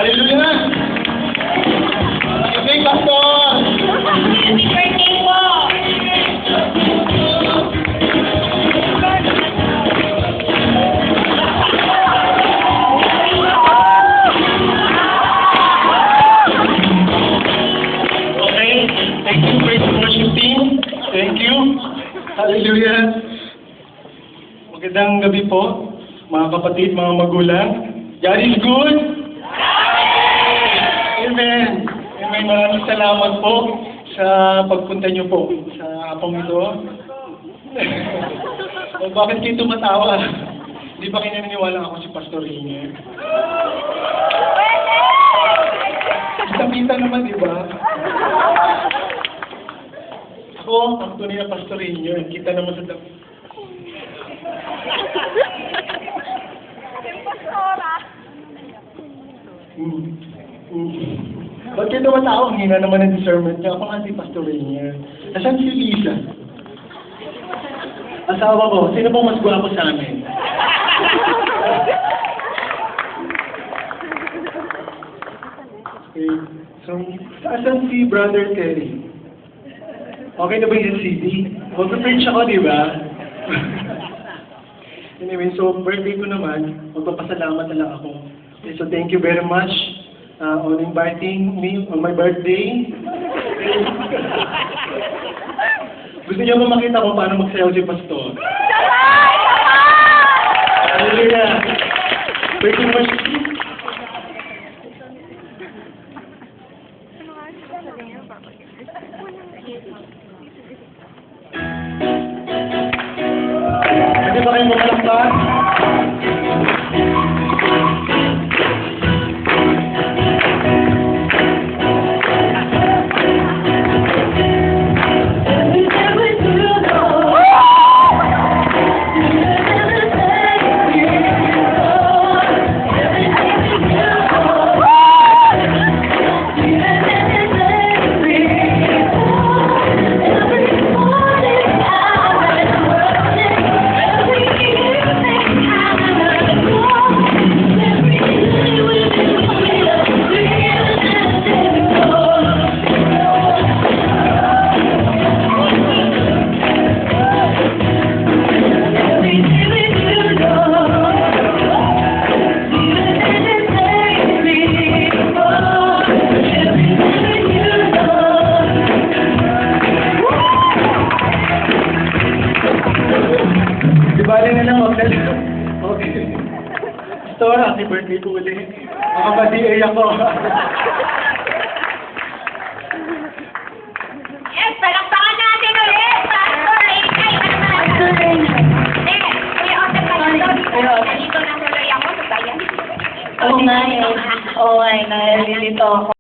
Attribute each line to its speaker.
Speaker 1: Hallelujah! Okay, Pastor!
Speaker 2: Happy birthday po!
Speaker 1: Okay, thank you, praise the worship team. Thank you. Hallelujah. Magandang gabi po, mga kapatid, mga magulang. God is good. Amen. Amen. Maraming salamat po sa pagpunta niyo po sa apong ito. Bakit kayo tumatawa? Hindi ba kayo naniniwala ako si Pastor Ringe? Kita-kita naman, di ba? Ako, ang tunay na Pastor Ringe. Kita naman sa dami. Ba't kayo naman ako? Ang hina naman ng discernment niya. Ako nga si Pastor Ringe. Nasaan si Lisa? Asawa ko. Sino pong mas gwapo sa amin? Okay. So, saan si Brother Terry? Okay na ba yung CD? Mag-preach ako, di ba? Anyway, so birthday ko naman, magpapasalamat na lang ako. Okay, so thank you very much on inviting me on my birthday. Gusto niyo ba makita kung paano magsayaw si Pastor? Hallelujah! Thank you much. Pwede ba kayong makalakpan? Bali na lang, okay. Pastor, happy birthday ko ulit. Makapag-DA ako.
Speaker 2: Yes, palakpakan natin ulit! Pastor Ringe! Pastor Ringe! Kuya Otep, nandito na tuloy ako sa bayan.
Speaker 3: Oo nga eh. Oo nga eh. Nalilito ako.